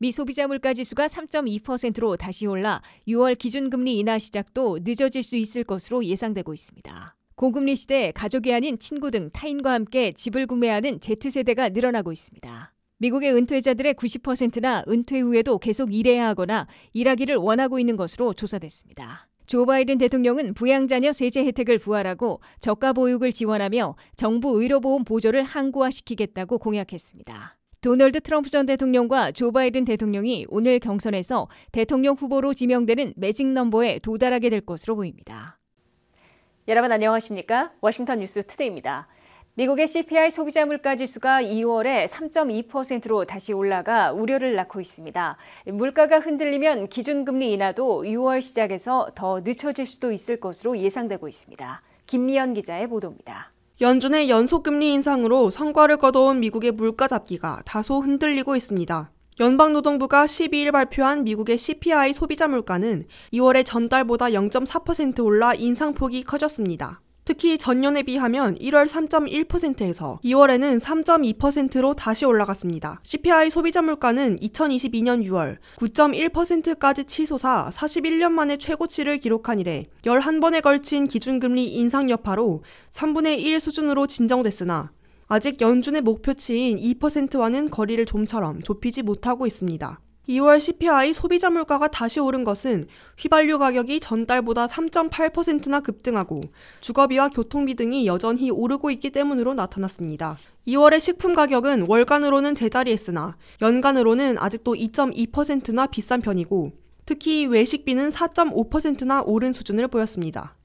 미 소비자 물가지수가 3.2%로 다시 올라 6월 기준금리 인하 시작도 늦어질 수 있을 것으로 예상되고 있습니다. 고금리 시대에 가족이 아닌 친구 등 타인과 함께 집을 구매하는 Z세대가 늘어나고 있습니다. 미국의 은퇴자들의 90%나 은퇴 후에도 계속 일해야 하거나 일하기를 원하고 있는 것으로 조사됐습니다. 조 바이든 대통령은 부양자녀 세제 혜택을 부활하고 저가 보육을 지원하며 정부 의료보험 보조를 항구화시키겠다고 공약했습니다. 도널드 트럼프 전 대통령과 조 바이든 대통령이 오늘 경선에서 대통령 후보로 지명되는 매직 넘버에 도달하게 될 것으로 보입니다. 여러분 안녕하십니까? 워싱턴 뉴스 투데이입니다. 미국의 CPI 소비자 물가지수가 2월에 3.2%로 다시 올라가 우려를 낳고 있습니다. 물가가 흔들리면 기준금리 인하도 6월 시작에서 더 늦춰질 수도 있을 것으로 예상되고 있습니다. 김미연 기자의 보도입니다. 연준의 연속금리 인상으로 성과를 거둬온 미국의 물가 잡기가 다소 흔들리고 있습니다. 연방노동부가 12일 발표한 미국의 CPI 소비자 물가는 2월에 전달보다 0.4% 올라 인상폭이 커졌습니다. 특히 전년에 비하면 1월 3.1%에서 2월에는 3.2%로 다시 올라갔습니다. CPI 소비자 물가는 2022년 6월 9.1%까지 치솟아 41년 만에 최고치를 기록한 이래 11번에 걸친 기준금리 인상 여파로 3분의 1 수준으로 진정됐으나 아직 연준의 목표치인 2%와는 거리를 좀처럼 좁히지 못하고 있습니다. 2월 CPI 소비자 물가가 다시 오른 것은 휘발유 가격이 전달보다 3.8%나 급등하고 주거비와 교통비 등이 여전히 오르고 있기 때문으로 나타났습니다. 2월의 식품 가격은 월간으로는 제자리했으나 연간으로는 아직도 2.2%나 비싼 편이고 특히 외식비는 4.5%나 오른 수준을 보였습니다.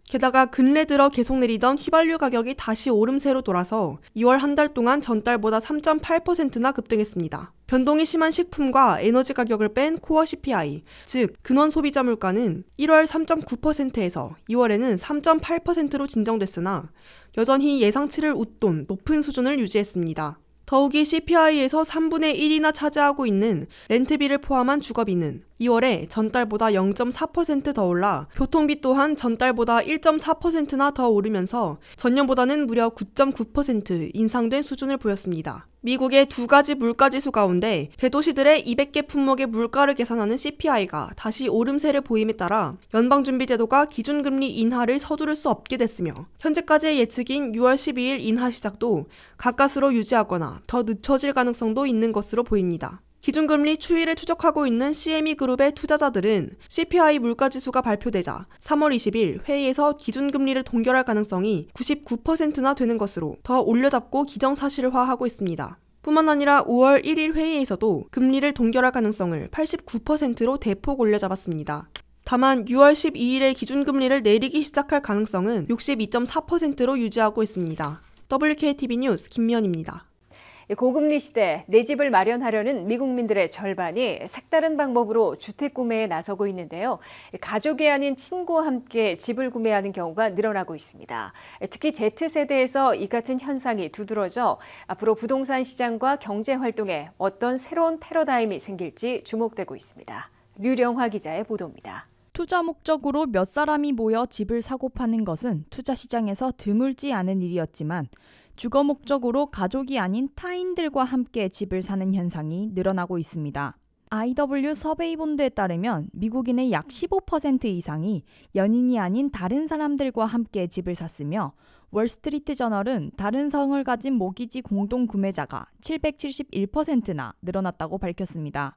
게다가 근래 들어 계속 내리던 휘발유 가격이 다시 오름세로 돌아서 2월 한 달 동안 전달보다 3.8%나 급등했습니다. 변동이 심한 식품과 에너지 가격을 뺀 코어 CPI, 즉 근원 소비자 물가는 1월 3.9%에서 2월에는 3.8%로 진정됐으나 여전히 예상치를 웃돈 높은 수준을 유지했습니다. 더욱이 CPI에서 3분의 1이나 차지하고 있는 렌트비를 포함한 주거비는 2월에 전달보다 0.4% 더 올라 교통비 또한 전달보다 1.4%나 더 오르면서 전년보다는 무려 9.9% 인상된 수준을 보였습니다. 미국의 두 가지 물가지수 가운데 대도시들의 200개 품목의 물가를 계산하는 CPI가 다시 오름세를 보임에 따라 연방준비제도가 기준금리 인하를 서두를 수 없게 됐으며 현재까지의 예측인 6월 12일 인하 시작도 가까스로 유지하거나 더 늦춰질 가능성도 있는 것으로 보입니다. 기준금리 추이를 추적하고 있는 CME그룹의 투자자들은 CPI 물가지수가 발표되자 3월 20일 회의에서 기준금리를 동결할 가능성이 99%나 되는 것으로 더 올려잡고 기정사실화하고 있습니다. 뿐만 아니라 5월 1일 회의에서도 금리를 동결할 가능성을 89%로 대폭 올려잡았습니다. 다만 6월 12일에 기준금리를 내리기 시작할 가능성은 62.4%로 유지하고 있습니다. WKTV 뉴스 김미연입니다. 고금리 시대 내 집을 마련하려는 미국민들의 절반이 색다른 방법으로 주택 구매에 나서고 있는데요. 가족이 아닌 친구와 함께 집을 구매하는 경우가 늘어나고 있습니다. 특히 Z세대에서 이 같은 현상이 두드러져 앞으로 부동산 시장과 경제 활동에 어떤 새로운 패러다임이 생길지 주목되고 있습니다. 류령화 기자의 보도입니다. 투자 목적으로 몇 사람이 모여 집을 사고 파는 것은 투자 시장에서 드물지 않은 일이었지만 주거 목적으로 가족이 아닌 타인들과 함께 집을 사는 현상이 늘어나고 있습니다. IW 서베이본드에 따르면 미국인의 약 15% 이상이 연인이 아닌 다른 사람들과 함께 집을 샀으며 월스트리트 저널은 다른 성을 가진 모기지 공동 구매자가 771%나 늘어났다고 밝혔습니다.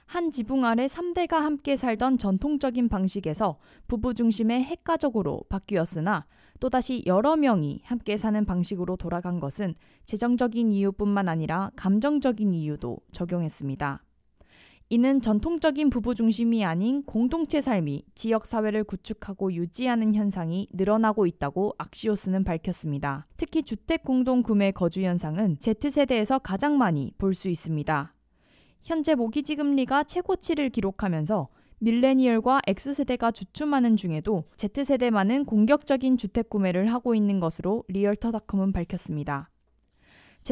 한 지붕 아래 3대가 함께 살던 전통적인 방식에서 부부 중심의 핵가족으로 바뀌었으나 또다시 여러 명이 함께 사는 방식으로 돌아간 것은 재정적인 이유뿐만 아니라 감정적인 이유도 적용했습니다. 이는 전통적인 부부 중심이 아닌 공동체 삶이 지역사회를 구축하고 유지하는 현상이 늘어나고 있다고 악시오스는 밝혔습니다. 특히 주택 공동 구매 거주 현상은 Z세대에서 가장 많이 볼 수 있습니다. 현재 모기지 금리가 최고치를 기록하면서 밀레니얼과 X세대가 주춤하는 중에도 Z세대만은 공격적인 주택 구매를 하고 있는 것으로 리얼터닷컴은 밝혔습니다.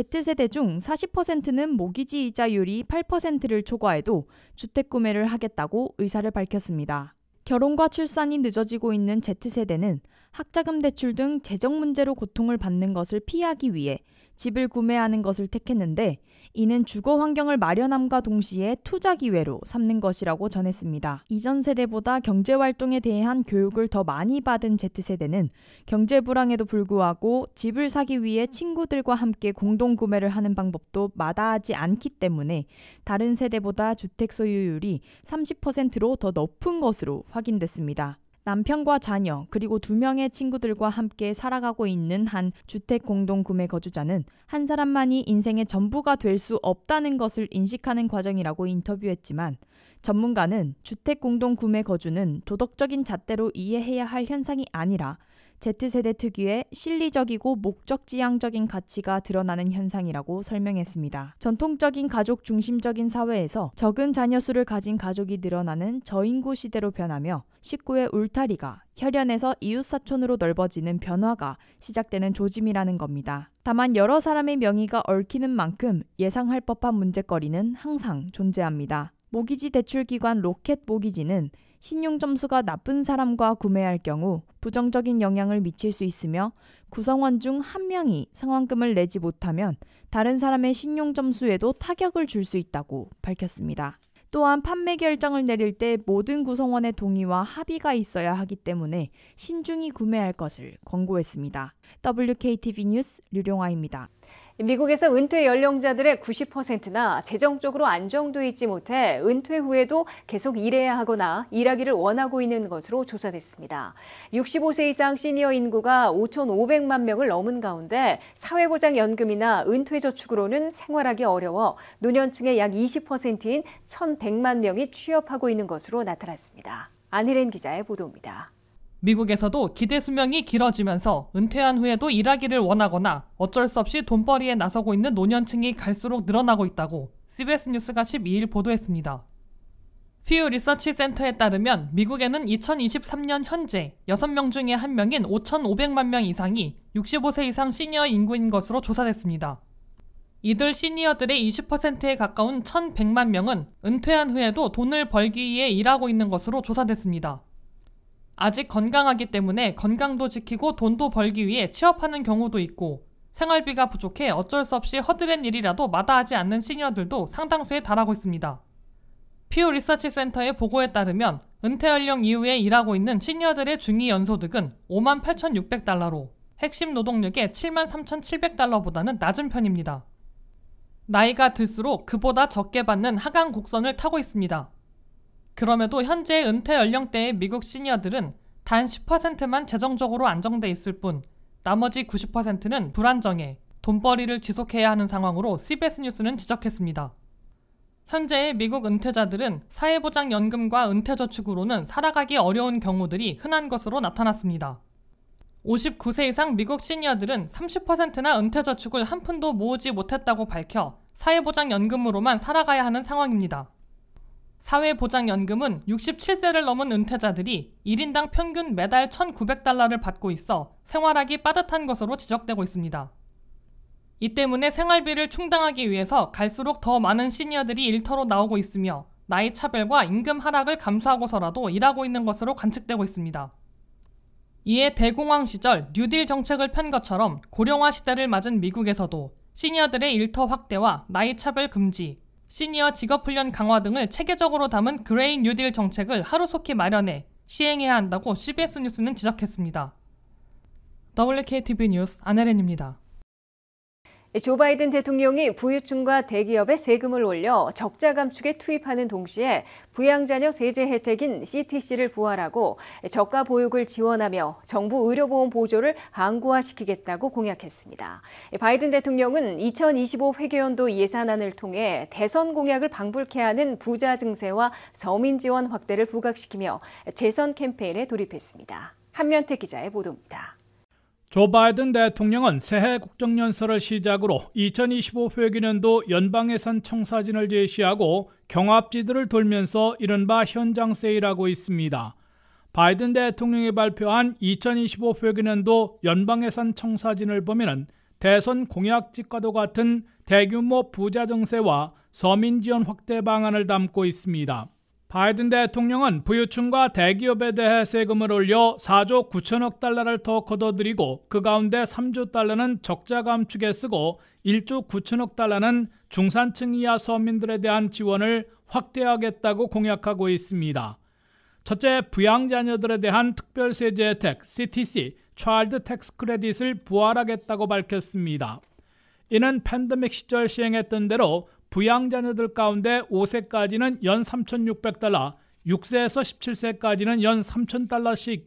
Z세대 중 40%는 모기지 이자율이 8%를 초과해도 주택 구매를 하겠다고 의사를 밝혔습니다. 결혼과 출산이 늦어지고 있는 Z세대는 학자금 대출 등 재정 문제로 고통을 받는 것을 피하기 위해 집을 구매하는 것을 택했는데 이는 주거 환경을 마련함과 동시에 투자 기회로 삼는 것이라고 전했습니다. 이전 세대보다 경제활동에 대한 교육을 더 많이 받은 Z세대는 경제 불황에도 불구하고 집을 사기 위해 친구들과 함께 공동 구매를 하는 방법도 마다하지 않기 때문에 다른 세대보다 주택 소유율이 30%로 더 높은 것으로 확인됐습니다. 남편과 자녀 그리고 2명의 친구들과 함께 살아가고 있는 한 주택 공동구매 거주자는 한 사람만이 인생의 전부가 될 수 없다는 것을 인식하는 과정이라고 인터뷰했지만 전문가는 주택 공동구매 거주는 도덕적인 잣대로 이해해야 할 현상이 아니라 Z세대 특유의 실리적이고 목적지향적인 가치가 드러나는 현상이라고 설명했습니다. 전통적인 가족 중심적인 사회에서 적은 자녀 수를 가진 가족이 늘어나는 저인구 시대로 변하며 식구의 울타리가 혈연에서 이웃사촌으로 넓어지는 변화가 시작되는 조짐이라는 겁니다. 다만 여러 사람의 명의가 얽히는 만큼 예상할 법한 문제거리는 항상 존재합니다. 모기지 대출기관 로켓 모기지는 신용점수가 나쁜 사람과 구매할 경우 부정적인 영향을 미칠 수 있으며 구성원 중 한 명이 상환금을 내지 못하면 다른 사람의 신용점수에도 타격을 줄 수 있다고 밝혔습니다. 또한 판매 결정을 내릴 때 모든 구성원의 동의와 합의가 있어야 하기 때문에 신중히 구매할 것을 권고했습니다. WKTV 뉴스 류룡아입니다. 미국에서 은퇴 연령자들의 90%나 재정적으로 안정돼 있지 못해 은퇴 후에도 계속 일해야 하거나 일하기를 원하고 있는 것으로 조사됐습니다. 65세 이상 시니어 인구가 5,500만 명을 넘은 가운데 사회보장연금이나 은퇴저축으로는 생활하기 어려워 노년층의 약 20%인 1,100만 명이 취업하고 있는 것으로 나타났습니다. 안혜린 기자의 보도입니다. 미국에서도 기대 수명이 길어지면서 은퇴한 후에도 일하기를 원하거나 어쩔 수 없이 돈벌이에 나서고 있는 노년층이 갈수록 늘어나고 있다고 CBS 뉴스가 12일 보도했습니다. 퓨 리서치 센터에 따르면 미국에는 2023년 현재 6명 중에 1명인 5,500만 명 이상이 65세 이상 시니어 인구인 것으로 조사됐습니다. 이들 시니어들의 20%에 가까운 1,100만 명은 은퇴한 후에도 돈을 벌기 위해 일하고 있는 것으로 조사됐습니다. 아직 건강하기 때문에 건강도 지키고 돈도 벌기 위해 취업하는 경우도 있고 생활비가 부족해 어쩔 수 없이 허드렛 일이라도 마다하지 않는 시니어들도 상당수에 달하고 있습니다. 퓨 리서치 센터의 보고에 따르면 은퇴 연령 이후에 일하고 있는 시니어들의 중위 연소득은 58,600달러로 핵심 노동력의 73,700달러보다는 낮은 편입니다. 나이가 들수록 그보다 적게 받는 하강 곡선을 타고 있습니다. 그럼에도 현재 은퇴 연령대의 미국 시니어들은 단 10%만 재정적으로 안정돼 있을 뿐 나머지 90%는 불안정해 돈벌이를 지속해야 하는 상황으로 CBS 뉴스는 지적했습니다. 현재의 미국 은퇴자들은 사회보장연금과 은퇴저축으로는 살아가기 어려운 경우들이 흔한 것으로 나타났습니다. 59세 이상 미국 시니어들은 30%나 은퇴저축을 한 푼도 모으지 못했다고 밝혀 사회보장연금으로만 살아가야 하는 상황입니다. 사회보장연금은 67세를 넘은 은퇴자들이 1인당 평균 매달 1,900달러를 받고 있어 생활하기 빠듯한 것으로 지적되고 있습니다. 이 때문에 생활비를 충당하기 위해서 갈수록 더 많은 시니어들이 일터로 나오고 있으며 나이 차별과 임금 하락을 감수하고서라도 일하고 있는 것으로 관측되고 있습니다. 이에 대공황 시절 뉴딜 정책을 편 것처럼 고령화 시대를 맞은 미국에서도 시니어들의 일터 확대와 나이 차별 금지, 시니어 직업훈련 강화 등을 체계적으로 담은 그레이 뉴딜 정책을 하루속히 마련해 시행해야 한다고 CBS 뉴스는 지적했습니다. WKTV 뉴스 안혜린입니다. 조 바이든 대통령이 부유층과 대기업에 세금을 올려 적자 감축에 투입하는 동시에 부양자녀 세제 혜택인 CTC를 부활하고 저가 보육을 지원하며 정부 의료보험 보조를 항구화시키겠다고 공약했습니다. 바이든 대통령은 2025 회계연도 예산안을 통해 대선 공약을 방불케 하는 부자 증세와 서민 지원 확대를 부각시키며 재선 캠페인에 돌입했습니다. 한면태 기자의 보도입니다. 조 바이든 대통령은 새해 국정연설을 시작으로 2025 회계년도 연방예산 청사진을 제시하고 경합지들을 돌면서 이른바 현장 세일하고 있습니다. 바이든 대통령이 발표한 2025 회계년도 연방예산 청사진을 보면 대선 공약집과도 같은 대규모 부자 증세와 서민 지원 확대 방안을 담고 있습니다. 바이든 대통령은 부유층과 대기업에 대해 세금을 올려 4조 9천억 달러를 더 걷어들이고 그 가운데 3조 달러는 적자 감축에 쓰고 1조 9천억 달러는 중산층 이하 서민들에 대한 지원을 확대하겠다고 공약하고 있습니다. 첫째, 부양자녀들에 대한 특별세제 혜택 CTC, Child Tax Credit을 부활하겠다고 밝혔습니다. 이는 팬데믹 시절 시행했던 대로 부양자녀들 가운데 5세까지는 연 3,600달러, 6세에서 17세까지는 연 3,000달러씩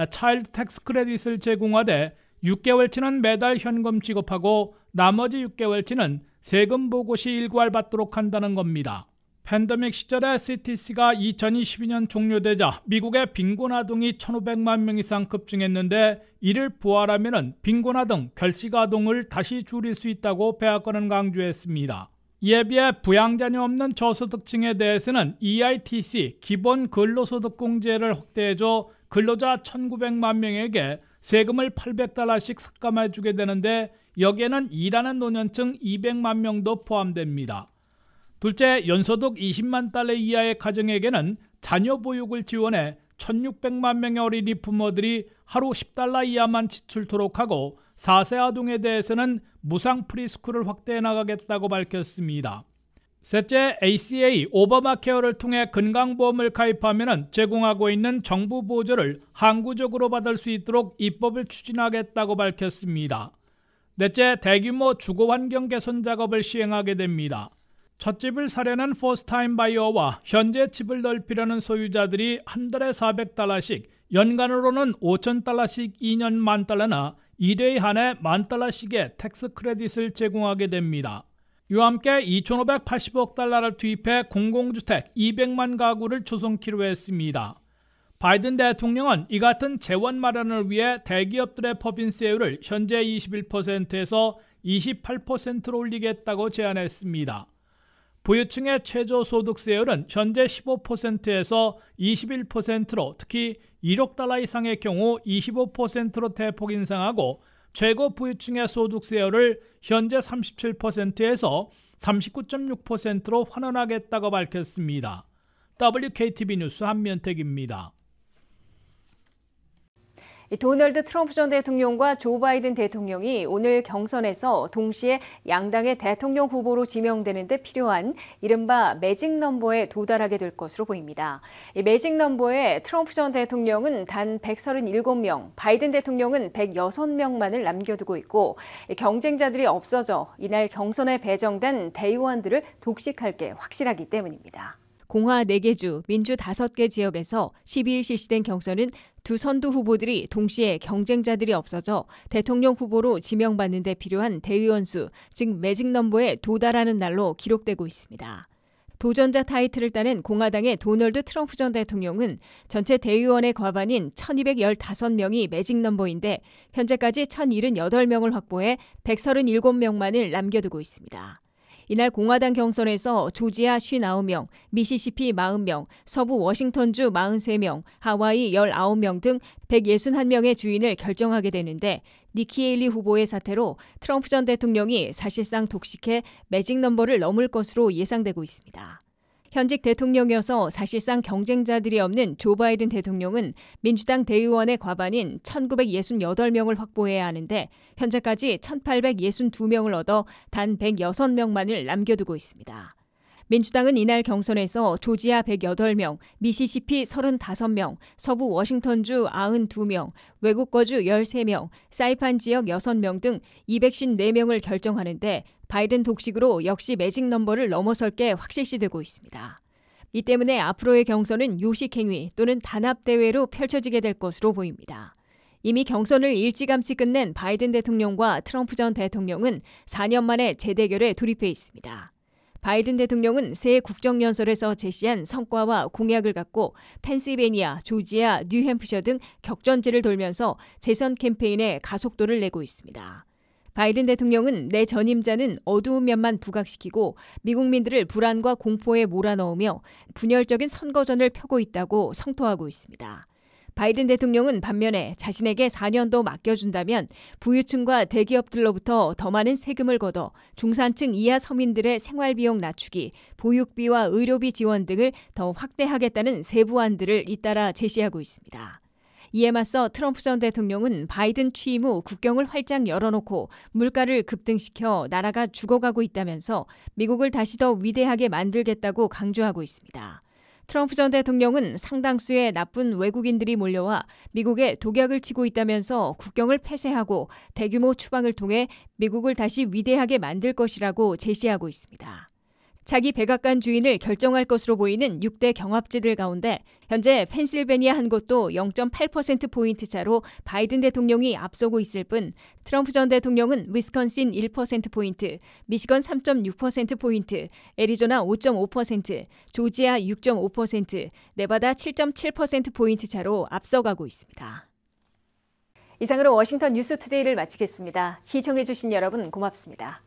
차일드 텍스 크레딧을 제공하되 6개월치는 매달 현금 지급하고 나머지 6개월치는 세금 보고 시 일괄받도록 한다는 겁니다. 팬데믹 시절에 CTC가 2022년 종료되자 미국의 빈곤아동이 1,500만 명 이상 급증했는데 이를 부활하면 빈곤아동, 결식아동을 다시 줄일 수 있다고 백악관은 강조했습니다. 이에 비해 부양자녀 없는 저소득층에 대해서는 EITC 기본 근로소득공제를 확대해줘 근로자 1,900만 명에게 세금을 $800씩 삭감해주게 되는데 여기에는 일하는 노년층 200만 명도 포함됩니다. 둘째, 연소득 20만 달러 이하의 가정에게는 자녀 보육을 지원해 1,600만 명의 어린이 부모들이 하루 $10 이하만 지출토록 하고 4세 아동에 대해서는 무상 프리스쿨을 확대해 나가겠다고 밝혔습니다. 셋째, ACA 오바마 케어를 통해 건강보험을 가입하면 제공하고 있는 정부 보조를 항구적으로 받을 수 있도록 입법을 추진하겠다고 밝혔습니다. 넷째, 대규모 주거환경 개선 작업을 시행하게 됩니다. 첫 집을 사려는 퍼스트타임 바이어와 현재 집을 넓히려는 소유자들이 한 달에 $400씩, 연간으로는 $5,000씩 2년 $10,000나 1회에 한해 $10,000씩의 텍스 크레딧을 제공하게 됩니다. 이와 함께 2,580억 달러를 투입해 공공주택 200만 가구를 조성키로 했습니다. 바이든 대통령은 이 같은 재원 마련을 위해 대기업들의 법인세율을 현재 21%에서 28%로 올리겠다고 제안했습니다. 부유층의 최저소득세율은 현재 15%에서 21%로 특히 1억 달러 이상의 경우 25%로 대폭 인상하고 최고 부유층의 소득세율을 현재 37%에서 39.6%로 환원하겠다고 밝혔습니다. WKTV 뉴스 한면택입니다. 도널드 트럼프 전 대통령과 조 바이든 대통령이 오늘 경선에서 동시에 양당의 대통령 후보로 지명되는 데 필요한 이른바 매직 넘버에 도달하게 될 것으로 보입니다. 이 매직 넘버에 트럼프 전 대통령은 단 137명, 바이든 대통령은 106명만을 남겨두고 있고 경쟁자들이 없어져 이날 경선에 배정된 대의원들을 독식할 게 확실하기 때문입니다. 공화 4개 주, 민주 5개 지역에서 12일 실시된 경선은 두 선두 후보들이 동시에 경쟁자들이 없어져 대통령 후보로 지명받는 데 필요한 대의원 수, 즉 매직 넘버에 도달하는 날로 기록되고 있습니다. 도전자 타이틀을 따는 공화당의 도널드 트럼프 전 대통령은 전체 대의원의 과반인 1,215명이 매직 넘버인데 현재까지 1,078명을 확보해 137명만을 남겨두고 있습니다. 이날 공화당 경선에서 조지아 59명, 미시시피 40명, 서부 워싱턴주 43명, 하와이 19명 등 161명의 주인을 결정하게 되는데 니키 헤일리 후보의 사태로 트럼프 전 대통령이 사실상 독식해 매직 넘버를 넘을 것으로 예상되고 있습니다. 현직 대통령이어서 사실상 경쟁자들이 없는 조 바이든 대통령은 민주당 대의원의 과반인 1,968명을 확보해야 하는데 현재까지 1,862명을 얻어 단 106명만을 남겨두고 있습니다. 민주당은 이날 경선에서 조지아 108명, 미시시피 35명, 서부 워싱턴주 92명, 외국 거주 13명, 사이판 지역 6명 등 254명을 결정하는데 바이든 독식으로 역시 매직 넘버를 넘어설 게 확실시되고 있습니다. 이 때문에 앞으로의 경선은 요식행위 또는 단합대회로 펼쳐지게 될 것으로 보입니다. 이미 경선을 일찌감치 끝낸 바이든 대통령과 트럼프 전 대통령은 4년 만에 재대결에 돌입해 있습니다. 바이든 대통령은 새 국정연설에서 제시한 성과와 공약을 갖고 펜실베니아, 조지아, 뉴햄프셔 등 격전지를 돌면서 재선 캠페인에 가속도를 내고 있습니다. 바이든 대통령은 내 전임자는 어두운 면만 부각시키고 미국민들을 불안과 공포에 몰아넣으며 분열적인 선거전을 펴고 있다고 성토하고 있습니다. 바이든 대통령은 반면에 자신에게 4년 더 맡겨준다면 부유층과 대기업들로부터 더 많은 세금을 걷어 중산층 이하 서민들의 생활비용 낮추기, 보육비와 의료비 지원 등을 더 확대하겠다는 세부안들을 잇따라 제시하고 있습니다. 이에 맞서 트럼프 전 대통령은 바이든 취임 후 국경을 활짝 열어놓고 물가를 급등시켜 나라가 죽어가고 있다면서 미국을 다시 더 위대하게 만들겠다고 강조하고 있습니다. 트럼프 전 대통령은 상당수의 나쁜 외국인들이 몰려와 미국에 독약을 치고 있다면서 국경을 폐쇄하고 대규모 추방을 통해 미국을 다시 위대하게 만들 것이라고 제시하고 있습니다. 자기 백악관 주인을 결정할 것으로 보이는 6대 경합지들 가운데 현재 펜실베니아 한 곳도 0.8%포인트 차로 바이든 대통령이 앞서고 있을 뿐 트럼프 전 대통령은 위스콘신 1%포인트, 미시건 3.6%포인트, 애리조나 5.5%, 조지아 6.5%, 네바다 7.7%포인트 차로 앞서가고 있습니다. 이상으로 워싱턴 뉴스투데이를 마치겠습니다. 시청해주신 여러분 고맙습니다.